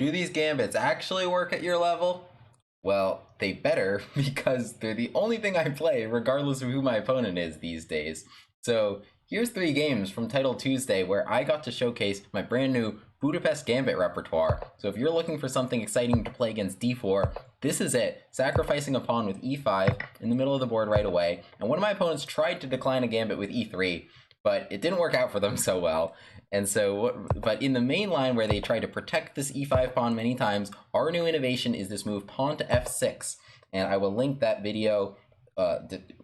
Do these gambits actually work at your level? Well, they better, because they're the only thing I play, regardless of who my opponent is these days. So here's 3 games from Title Tuesday where I got to showcase my brand new Budapest Gambit repertoire. So if you're looking for something exciting to play against d4, this is it. Sacrificing a pawn with e5 in the middle of the board right away. And one of my opponents tried to decline a gambit with e3, but it didn't work out for them so well. And so, but in the main line where they try to protect this e5 pawn many times, our new innovation is this move pawn to f6. And I will link that video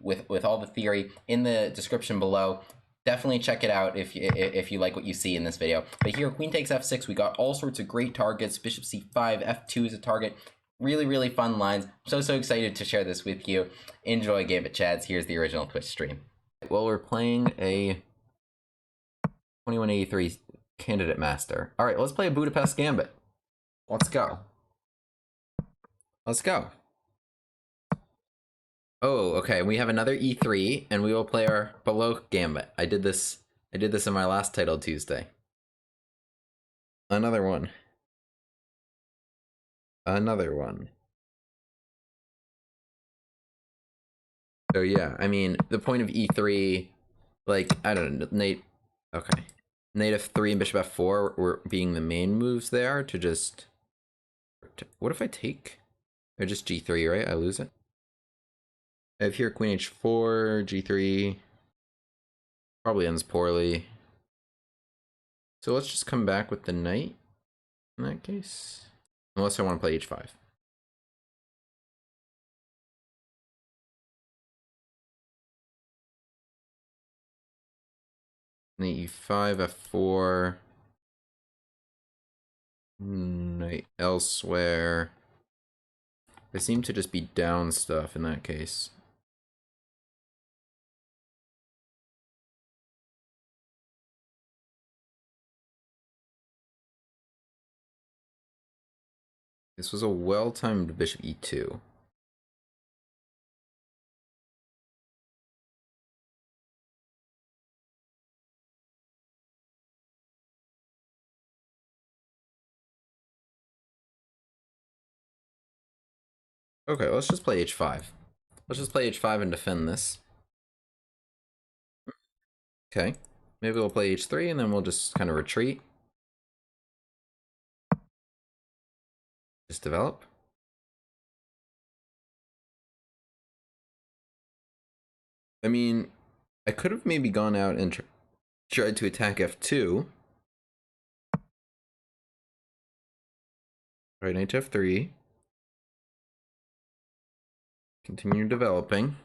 with all the theory in the description below. Definitely check it out if you like what you see in this video. But here, queen takes f6, we got all sorts of great targets. Bishop c5, f2 is a target. Really, really fun lines. I'm so excited to share this with you. Enjoy Gambit Chads. Here's the original Twitch stream. Well, we're playing a 2183 Candidate Master. All right, let's play a Budapest Gambit. Let's go. Let's go. Oh, okay. We have another e3, and we will play our below Gambit. I did this in my last Title Tuesday. Another one. Another one. So yeah, I mean, the point of e3, like, I don't know, Nate. Okay. Knight f3 and bishop f4 were being the main moves there to just... What if I take? Or just g3, right? I lose it. I have here queen h4, g3. Probably ends poorly. So let's just come back with the knight in that case. Unless I want to play h5. Knight e5, f4. Knight elsewhere. They seem to just be down stuff in that case. This was a well-timed bishop e2. Okay, let's just play h5. Let's just play h5 and defend this. Okay, maybe we'll play h3 and then we'll just kind of retreat. Just develop. I mean, I could have maybe gone out and tried to attack f2. Right, knight to f3. Continue developing.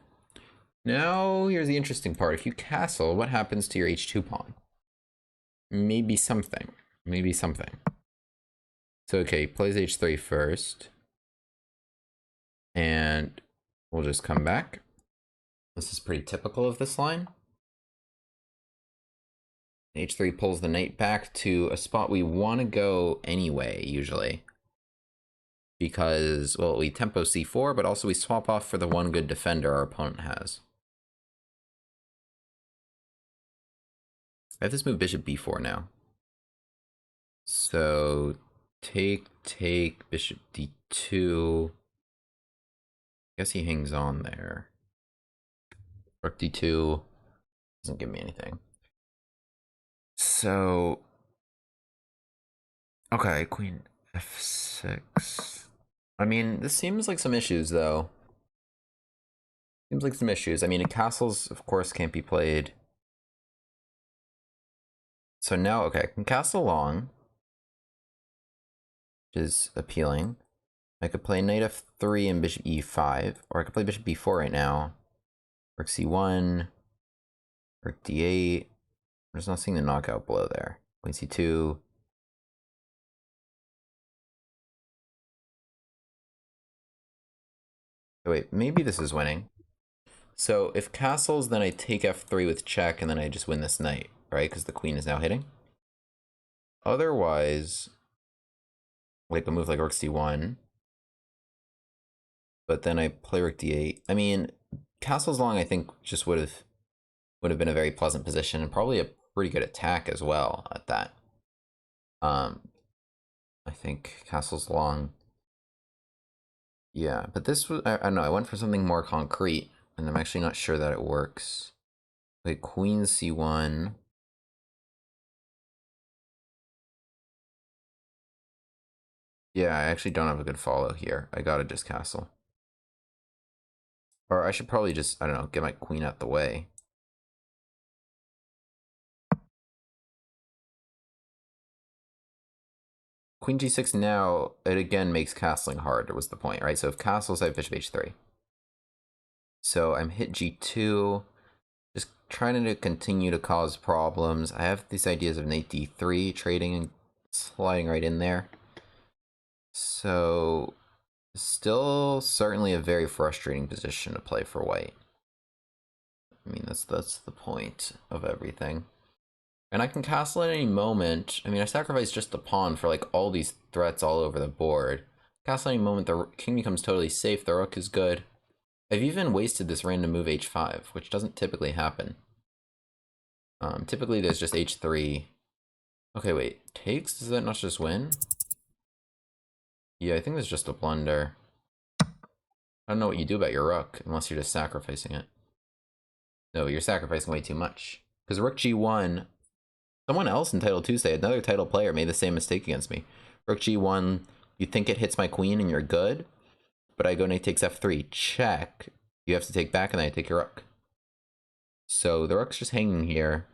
Now, here's the interesting part. If you castle, what happens to your h2 pawn? Maybe something. Maybe something. So, okay, plays h3 first. And we'll just come back. This is pretty typical of this line. h3 pulls the knight back to a spot we want to go anyway, usually. Because, well, we tempo c4, but also we swap off for the one good defender our opponent has. I have this move bishop b4 now. So, take, bishop d2. I guess he hangs on there. Rook d2 doesn't give me anything. So, okay, queen f6. I mean, this seems like some issues, though. Seems like some issues. I mean, castles, of course, can't be played. So now, okay, I can castle long, which is appealing. I could play knight f3 and bishop e5, or I could play bishop b4 right now. Rook c1, rook d8. I'm just not seeing the knockout blow there. Queen c2. Oh, wait, maybe this is winning. So if castles, then I take f3 with check, and then I just win this knight, right? Because the queen is now hitting. Otherwise, like a move like rook c1. But then I play rook d8. I mean, castles long, I think, just would have been a very pleasant position, and probably a pretty good attack as well at that. I think castle's long. Yeah, but this was, I don't know, I went for something more concrete, and I'm actually not sure that it works. Wait, queen c1. Yeah, I actually don't have a good follow here. I gotta just castle. Or I should probably just, I don't know, get my queen out the way. Queen g6 now, it again makes castling hard, was the point, right? So if castles, I have bishop h3. So I'm hit g2, just trying to continue to cause problems. I have these ideas of knight d3, trading and sliding right in there. So still certainly a very frustrating position to play for white. I mean, that's the point of everything. And I can castle at any moment. I mean, I sacrifice just a pawn for like all these threats all over the board. Castle at any moment, the king becomes totally safe, the rook is good. I've even wasted this random move h5, which doesn't typically happen. Typically there's just h3. Okay, wait, takes? Does that not just win? Yeah, I think that's just a blunder. I don't know what you do about your rook, unless you're just sacrificing it. No, you're sacrificing way too much. Because rook g1, someone else in Title Tuesday, another title player, made the same mistake against me. Rook g1, you think it hits my queen and you're good, but I go knight takes f3, check. You have to take back and then I take your rook. So the rook's just hanging here.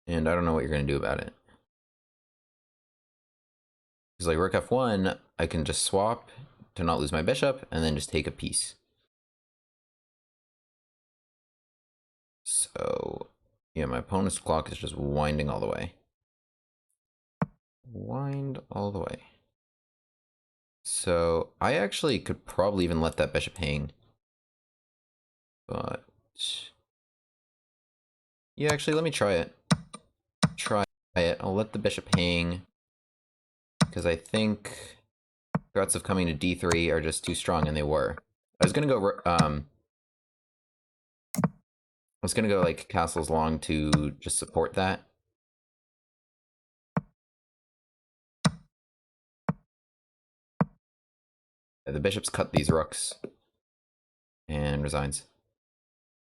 And I don't know what you're going to do about it. Because like rook f1, I can just swap to not lose my bishop and then just take a piece. So yeah, my opponent's clock is just winding all the way. Wind all the way. So I actually could probably even let that bishop hang. But yeah, actually, let me try it. Try it. I'll let the bishop hang. Because I think threats of coming to d3 are just too strong, and they were. I was gonna go like castles long to just support that. The bishop's cut these rooks and resigns.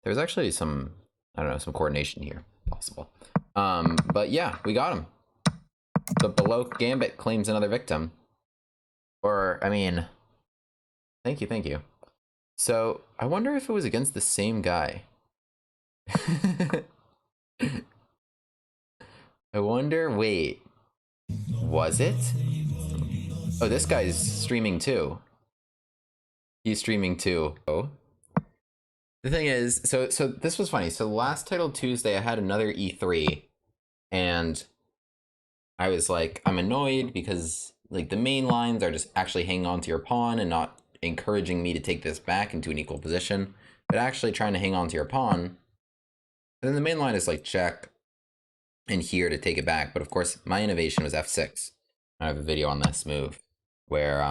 There's actually some, I don't know, some coordination here possible. But yeah, we got him. The below gambit claims another victim. Or, I mean, thank you, thank you. So I wonder if it was against the same guy. I wonder, wait, was it? Oh, this guy's streaming too. He's streaming too. Oh. The thing is, so this was funny. So last Title Tuesday, I had another E3, and I was like, I'm annoyed because like the main lines are just actually hanging on to your pawn and not encouraging me to take this back into an equal position, but actually trying to hang on to your pawn. And then the main line is like check and here to take it back. But of course, my innovation was f6. I have a video on this move where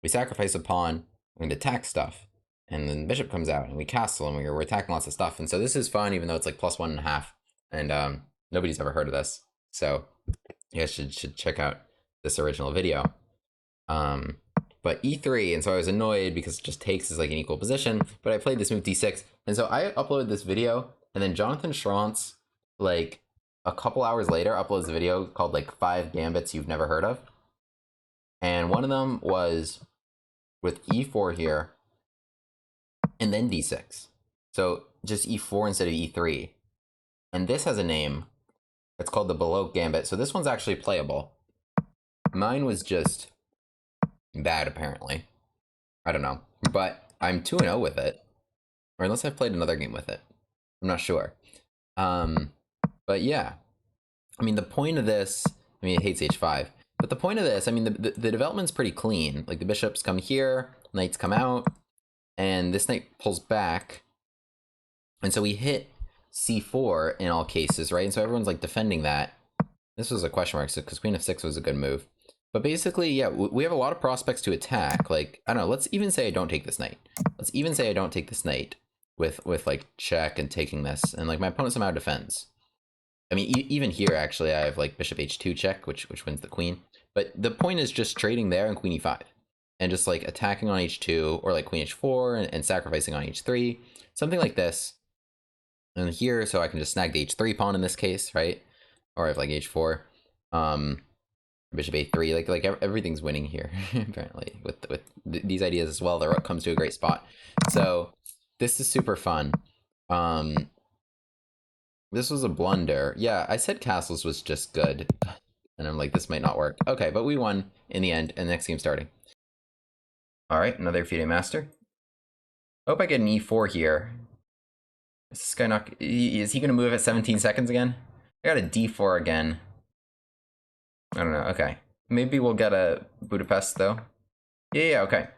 we sacrifice a pawn and attack stuff. And then the bishop comes out and we castle and we're attacking lots of stuff. And so this is fun, even though it's like +1.5. And nobody's ever heard of this. So you guys should check out this original video. But e3, and so I was annoyed because it just takes as like an equal position. But I played this move d6. And so I uploaded this video, and then Jonathan Schrantz, like a couple hours later, uploads a video called like 5 Gambits You've Never Heard Of. And one of them was with e4 here, and then d6. So just e4 instead of e3. And this has a name. It's called the below gambit. So this one's actually playable. Mine was just bad, apparently. I don't know. But I'm 2-0 with it. Or unless I've played another game with it. I'm not sure. But yeah. I mean, the point of this... I mean, it hates h5. But the point of this, I mean, the development's pretty clean. Like, the bishops come here, knights come out, and this knight pulls back. And so we hit c4 in all cases, right? And so everyone's, like, defending that. This was a question mark, because queen f6 was a good move. But basically, yeah, we have a lot of prospects to attack. Like, I don't know, let's even say I don't take this knight. Let's even say I don't take this knight with like, check and taking this. And, like, my opponent somehow defends. I mean, even here, actually, I have like bishop h2 check, which wins the queen. But the point is just trading there and queen e5. And just like attacking on h2 or like queen h4 and sacrificing on h3. Something like this. And here, so I can just snag the h3 pawn in this case, right? Or I have like h4. Bishop a3, like everything's winning here apparently with these ideas as well. The rook comes to a great spot, so this is super fun. This was a blunder. Yeah, I said castles was just good, and I'm like, this might not work. Okay, but we won in the end, and next game starting. All right, another FIDE master. Hope I get an e4 here. Is this guy not? Is he gonna move at 17 seconds again? I got a d4 again. I don't know. Okay, maybe we'll get a Budapest though. Yeah, okay.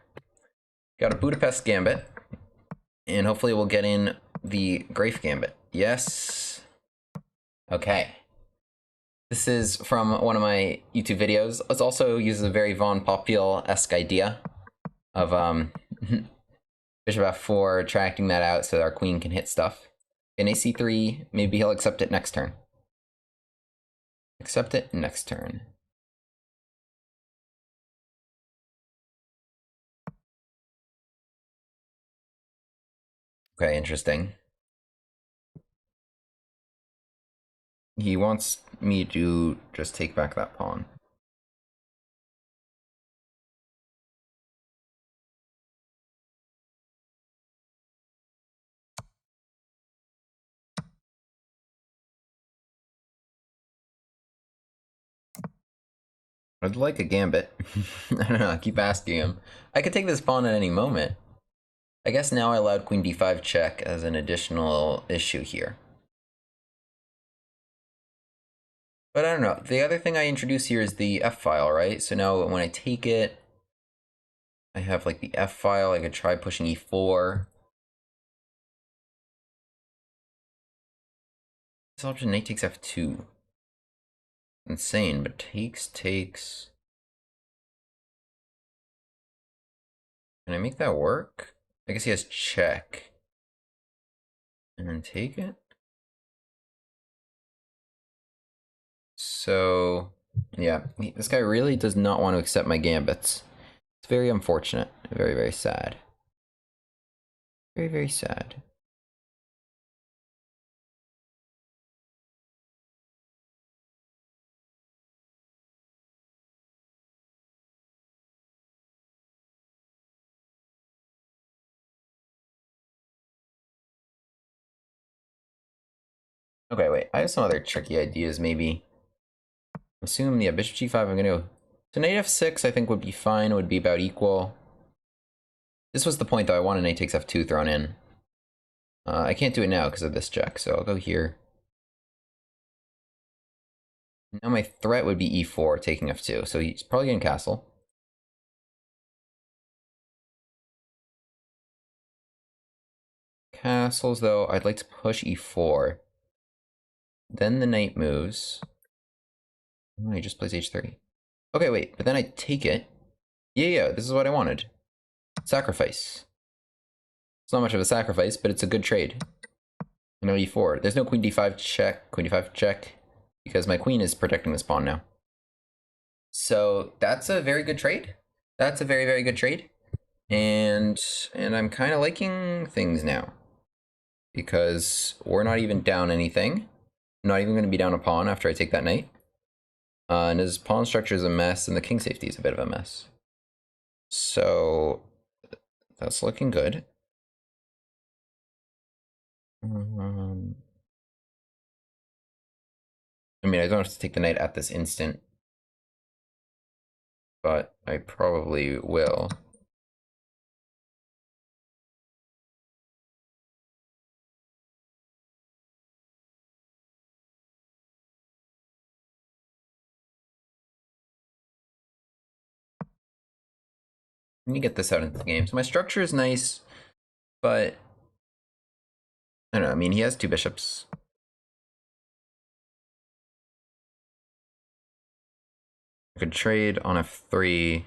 Got a Budapest gambit. And hopefully we'll get in the Graif gambit. Yes. Okay. This is from one of my YouTube videos. It also uses a very Von Popiel-esque idea of bishop f4, tracking that out so that our queen can hit stuff. In ac3, maybe he'll accept it next turn. Accept it next turn. Okay, interesting. He wants me to just take back that pawn. I'd like a gambit. I don't know, I keep asking him. I could take this pawn at any moment. I guess now I allowed queen d5 check as an additional issue here. But I don't know. The other thing I introduce here is the f file, right? So now when I take it, I have like the f file. I could try pushing e4. This option knight takes f2. Insane, but takes. Can I make that work? I guess he has check. And then take it? So, yeah, this guy really does not want to accept my gambits. It's very unfortunate. Very, very sad. Very, very sad. Okay, wait. I have some other tricky ideas, maybe. Assume, yeah, bishop g5, I'm gonna go. So knight f6, I think would be fine, would be about equal. This was the point, though. I want a knight takes f2 thrown in. I can't do it now because of this check, so I'll go here. Now my threat would be e4, taking f2, so he's probably going to castle. Castles, though, I'd like to push e4. Then the knight moves. Oh, he just plays h3. Okay, wait, but then I take it. Yeah, this is what I wanted. Sacrifice. It's not much of a sacrifice, but it's a good trade. No e4. There's no queen d5 check, because my queen is protecting this pawn now. So that's a very good trade. That's a very, very good trade. And I'm kind of liking things now. Because we're not even down anything. I'm not even going to be down a pawn after I take that knight. And his pawn structure is a mess, and the king safety is a bit of a mess. So that's looking good. I mean, I don't have to take the knight at this instant, but I probably will. Let me get this out into the game. So my structure is nice, but I don't know. I mean, he has two bishops. I could trade on f3.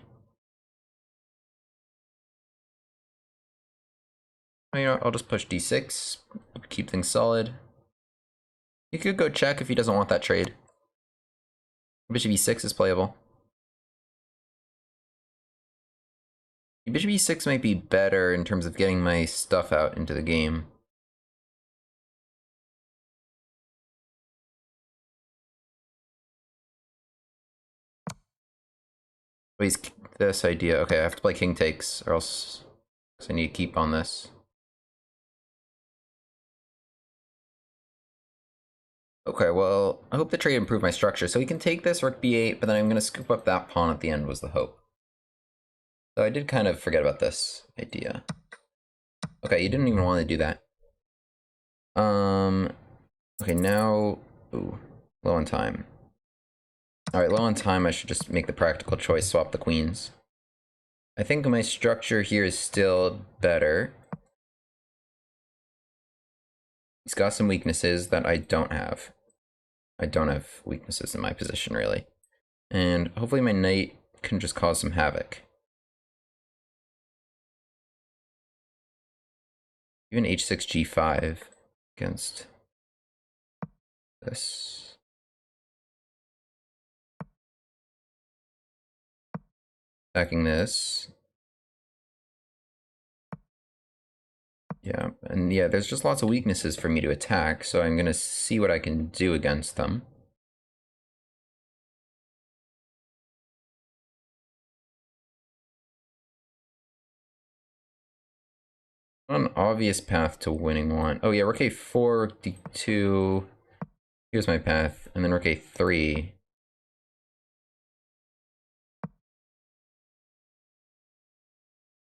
You know, I'll just push d6, keep things solid. He could go check if he doesn't want that trade. Bishop e6 is playable. Bishop e6 might be better in terms of getting my stuff out into the game. But this idea. Okay, I have to play king takes, or else I need to keep on this. Okay, well, I hope the trade improved my structure. So he can take this, rook b8, but then I'm going to scoop up that pawn at the end was the hope. So I did kind of forget about this idea. Okay, you didn't even want to do that. Okay, now, ooh, low on time. All right, low on time, I should just make the practical choice, swap the queens. I think my structure here is still better. He's got some weaknesses that I don't have. I don't have weaknesses in my position, really. And hopefully my knight can just cause some havoc. Even h6, g5 against this. Attacking this. Yeah, and yeah, there's just lots of weaknesses for me to attack, so I'm gonna see what I can do against them. An obvious path to winning one. Oh yeah, rook a4, rook d2. Here's my path, and then rook a3.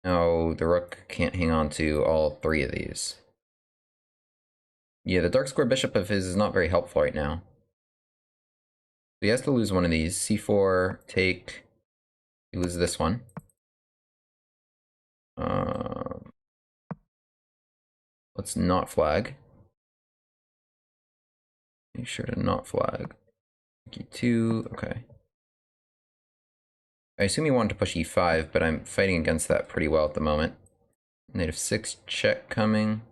No, the rook can't hang on to all three of these. Yeah, the dark square bishop of his is not very helpful right now. So he has to lose one of these. c4, take. He loses this one. Let's not flag. Make sure to not flag. e2, okay. I assume he wanted to push e5, but I'm fighting against that pretty well at the moment. Knight f6 check coming.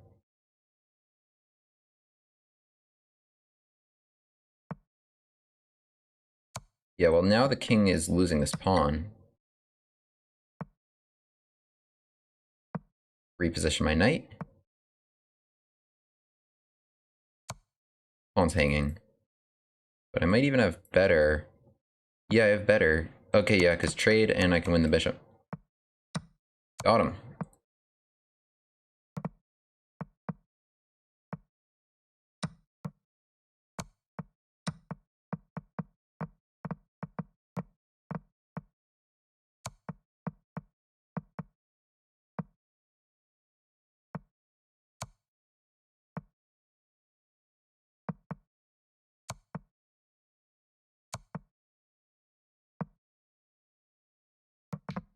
Yeah, well now the king is losing this pawn. Reposition my knight. Pawn's hanging. But I might even have better. Yeah, I have better. Okay, yeah, because trade and I can win the bishop. Got him.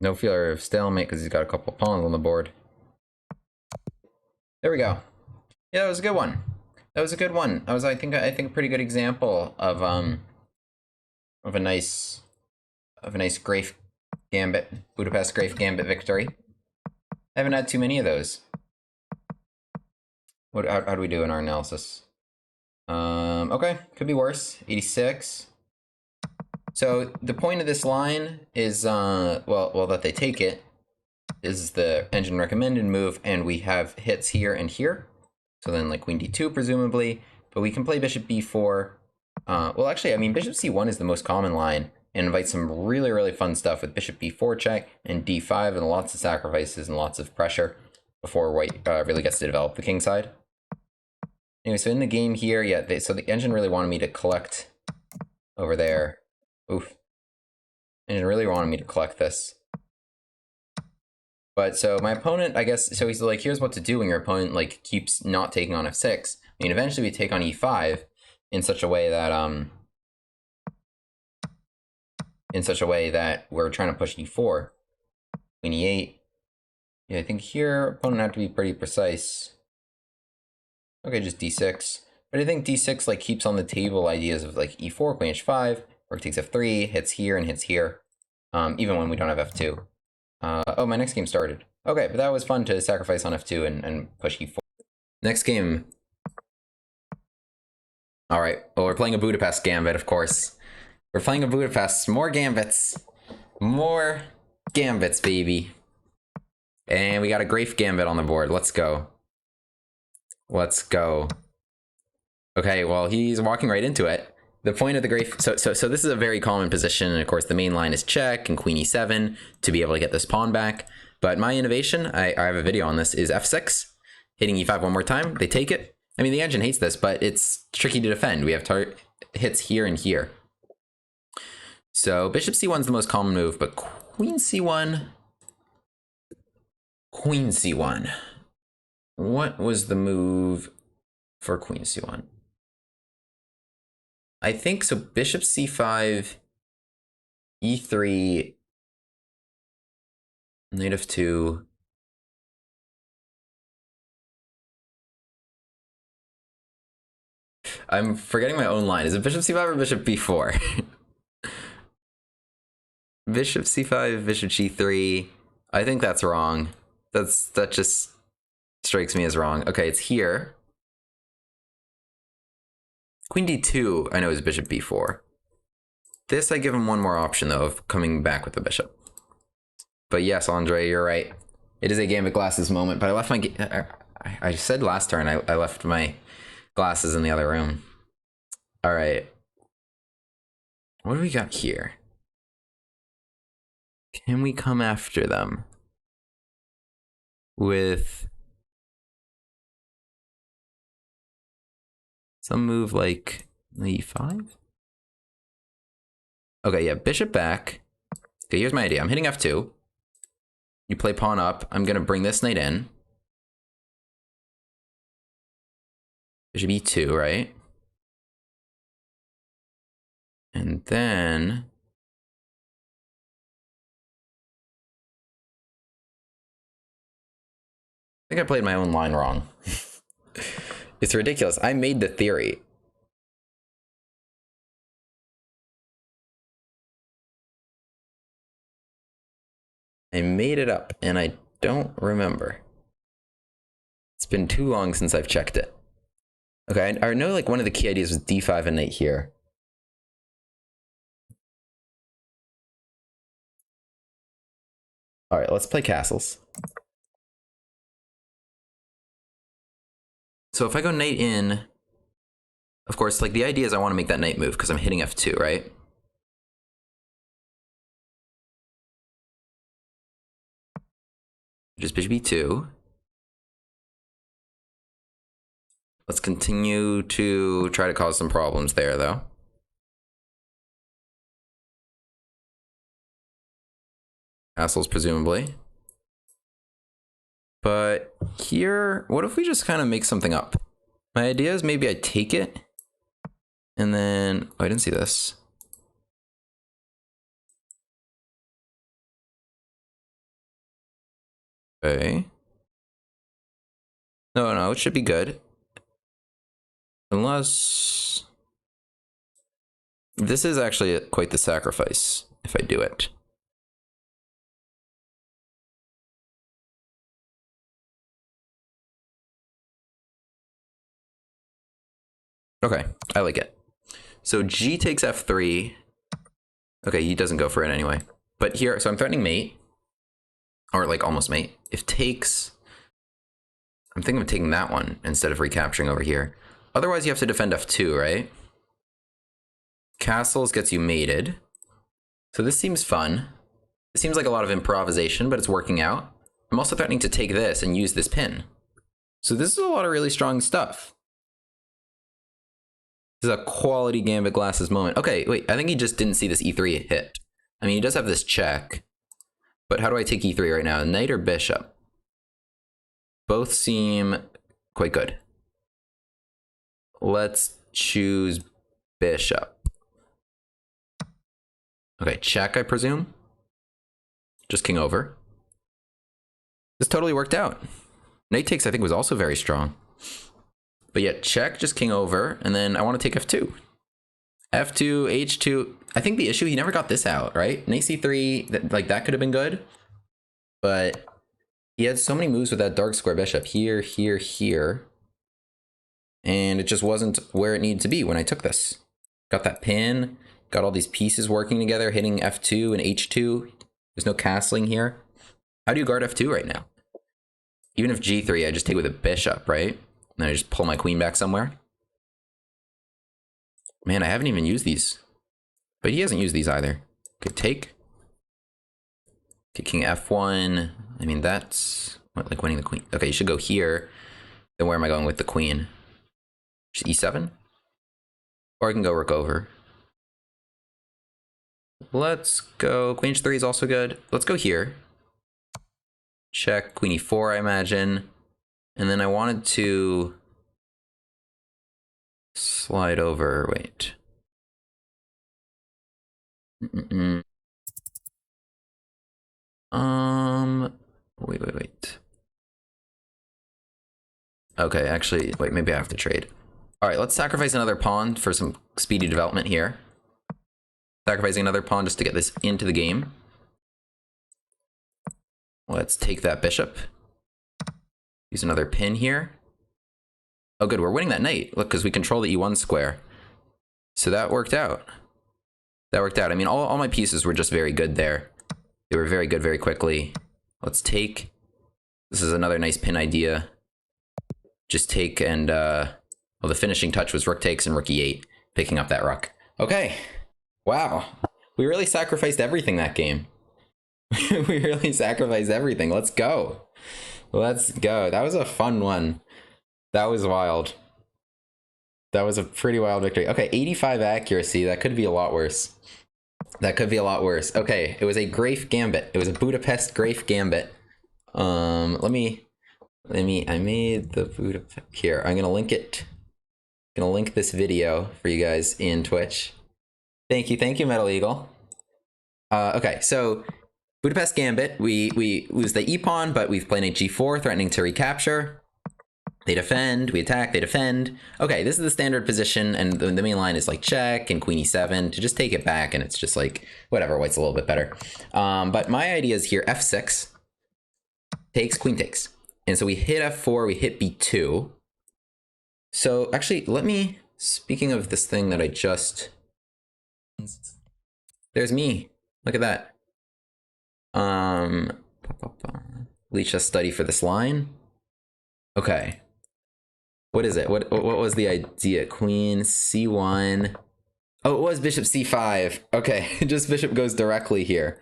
No fear of stalemate because he's got a couple pawns on the board. There we go. Yeah, that was a good one. That was a good one. That was, I think, a pretty good example of a nice Graif gambit, Budapest Graif gambit victory. I haven't had too many of those. How do we do in our analysis? Okay, could be worse. 86. So the point of this line is, well, that they take it is the engine recommended move, and we have hits here and here. So then like queen d2 presumably, but we can play bishop b4. Well, actually, I mean, bishop c1 is the most common line and invites some really, really fun stuff with bishop b4 check and d5 and lots of sacrifices and lots of pressure before white really gets to develop the king side. Anyway, so in the game here, yeah, so the engine really wanted me to collect over there. Oof. Engine really wanted me to collect this. But so my opponent, I guess, so he's like, here's what to do when your opponent like keeps not taking on f6. I mean, eventually we take on e5 in such a way that we're trying to push e4. Queen e8. Yeah, I think here opponent had to be pretty precise. Okay, just d6. But I think d6 like keeps on the table ideas of like e4, queen h5, rook takes f3, hits here and hits here, even when we don't have f2. Oh, my next game started. Okay, but that was fun to sacrifice on f2 and push e4. Next game. All right. Well, we're playing a Budapest gambit, of course. We're playing a Budapest. More gambits. More gambits, baby. And we got a Graif gambit on the board. Let's go. Let's go. Okay, well, he's walking right into it. The point of the Graif... So this is a very common position, and of course the main line is check and queen e7 to be able to get this pawn back. But my innovation, I have a video on this, is f6, hitting e5 one more time. They take it. I mean, the engine hates this, but it's tricky to defend. We have hits here and here. So bishop c1 is the most common move, but queen c1... Queen c1. What was the move for queen c1? I think so. Bishop c5, e3, knight f2. I'm forgetting my own line. Is it bishop c5 or bishop b4? Bishop c5, bishop g3. I think that's wrong. That just strikes me as wrong. Okay, it's here. Queen d2, I know, is bishop b4. This, I give him one more option, though, of coming back with the bishop. But yes, Andre, you're right. It is a Gambit Glasses moment, but I left my... I said last turn I left my glasses in the other room. All right. What do we got here? Can we come after them with some move like e5? Okay, yeah, bishop back. Okay, here's my idea. I'm hitting f2. You play pawn up. I'm going to bring this knight in. Bishop e2, right? And then... I think I played my own line wrong. It's ridiculous. I made the theory. I made it up, and I don't remember. It's been too long since I've checked it. Okay, I know like one of the key ideas was d5 and knight here. All right, let's play castles. So if I go knight in, of course, like the idea is I want to make that knight move because I'm hitting f2, right? Just bishop e2. Let's continue to try to cause some problems there, though. Castles, presumably. But here, what if we just kind of make something up? My idea is maybe I take it, and then... Oh, I didn't see this. Okay. No, it should be good. Unless... This is actually quite the sacrifice, if I do it. Okay, I like it. So G takes f3. Okay, he doesn't go for it anyway. But here, so I'm threatening mate. Or like almost mate. If takes... I'm thinking of taking that one instead of recapturing over here. Otherwise, you have to defend f2, right? Castles gets you mated. So this seems fun. It seems like a lot of improvisation, but it's working out. I'm also threatening to take this and use this pin. So this is a lot of really strong stuff. This is a quality Gambit Glasses moment. Okay, wait, I think he just didn't see this e3 hit. I mean, he does have this check. But how do I take e3 right now? Knight or bishop? Both seem quite good. Let's choose bishop. Okay, check, I presume. Just king over. This totally worked out. Knight takes, I think, was also very strong. But yeah, check, just king over, and then I want to take f2. f2, h2. I think the issue, he never got this out, right? Knight c3, like that could have been good. But he had so many moves with that dark square bishop. Here, here, here. and it just wasn't where it needed to be when I took this. Got that pin, got all these pieces working together, hitting F2 and H2. There's no castling here. How do you guard F2 right now? Even if G3, I just take with a bishop, right? And then I just pull my queen back somewhere. Man, I haven't even used these. But he hasn't used these either. Good take. King F1. I mean, that's like winning the queen. Okay, you should go here. Then where am I going with the queen? Just E7? Or I can go rook over. Let's go. Queen H3 is also good. Let's go here. Check Queen E4, I imagine. And then I wanted to slide over. Wait. Wait. Okay, actually, wait, maybe I have to trade. All right, let's sacrifice another pawn for some speedy development here. Sacrificing another pawn just to get this into the game. Let's take that bishop. Use another pin here. Oh, good, we're winning that knight. Look, because we control the E1 square. So that worked out. That worked out. I mean, all my pieces were just very good there. They were very good very quickly. Let's take. This is another nice pin idea. Just take and, well, the finishing touch was rook takes and rook E8, picking up that rook. Okay. Wow. We really sacrificed everything that game. We really sacrificed everything. Let's go. Let's go. That was a fun one. That was wild. That was a pretty wild victory. Okay, 85 accuracy. That could be a lot worse. That could be a lot worse. Okay, it was a Graif gambit. It was a Budapest Graif gambit. I made the Budapest here. I'm gonna link it. I'm gonna link this video for you guys in Twitch. Thank you, Metal Eagle. Okay, so Budapest gambit. We lose the e pawn, but we've played knight G4, threatening to recapture. They defend, we attack, they defend. Okay, this is the standard position, and the main line is like check and queen e7 to just take it back, and it's just like, whatever, white's a little bit better. But my idea is here, f6, takes, queen takes. And so we hit f4, we hit b2. So actually, let me, speaking of this thing that I just, there's me, look at that. Let's just study for this line. Okay. What is it? What was the idea? Queen c1. Oh, it was bishop c5. Okay, just bishop goes directly here.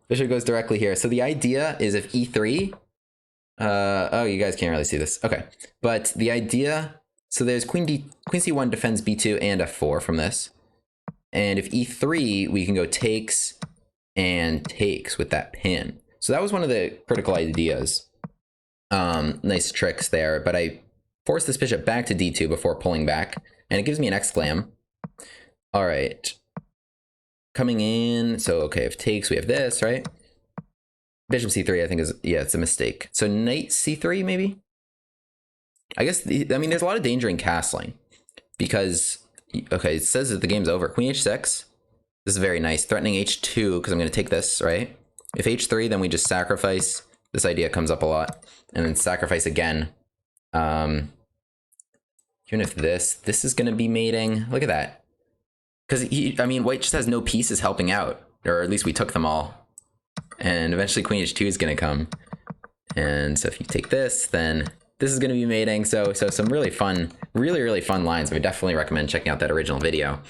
Bishop goes directly here. So the idea is if e3. Oh, you guys can't really see this. Okay, but the idea. So there's queen c1 defends b2 and f4 from this, and if e3, we can go takes and takes with that pin. So that was one of the critical ideas. Nice tricks there, but I force this bishop back to d2 before pulling back, and it gives me an exclam. All right, coming in. So okay, if takes, we have this, right? Bishop c3, I think is, yeah, it's a mistake. So knight c3 maybe. I guess I mean there's a lot of danger in castling because okay, it says that the game's over. Queen h6. This is very nice. Threatening h2 because I'm going to take this, right? If h3, then we just sacrifice. This idea comes up a lot, and then sacrifice again. Even if this is going to be mating, look at that. Because I mean, white just has no pieces helping out, or at least we took them all. And eventually queen h2 is going to come. And so if you take this, then this is going to be mating. So some really fun, really fun lines. I would definitely recommend checking out that original video.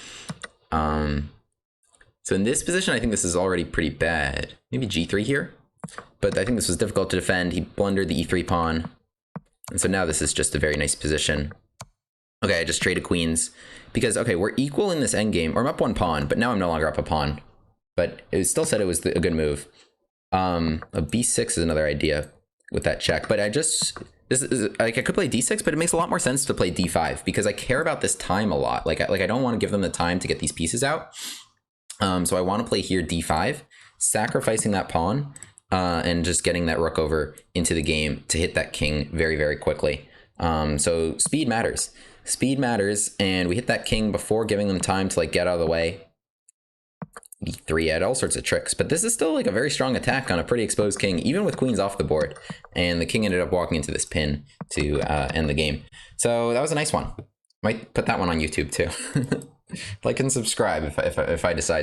So in this position, I think this is already pretty bad. Maybe g3 here. But I think this was difficult to defend. He blundered the e3 pawn. And so now this is just a very nice position. Okay, I just traded queens. Because, okay, we're equal in this endgame. Or I'm up one pawn, but now I'm no longer up a pawn. But it still said it was a good move. A b6 is another idea with that check. But I just, this is, like, I could play d6, but it makes a lot more sense to play d5. Because I care about this time a lot. Like I don't want to give them the time to get these pieces out. So I want to play here d5, sacrificing that pawn. And just getting that rook over into the game to hit that king very quickly. So speed matters. Speed matters, and we hit that king before giving them time to like get out of the way. E3 had all sorts of tricks, but this is still like a very strong attack on a pretty exposed king, even with queens off the board. And the king ended up walking into this pin to end the game. So that was a nice one. Might put that one on YouTube too. Like and subscribe if I decide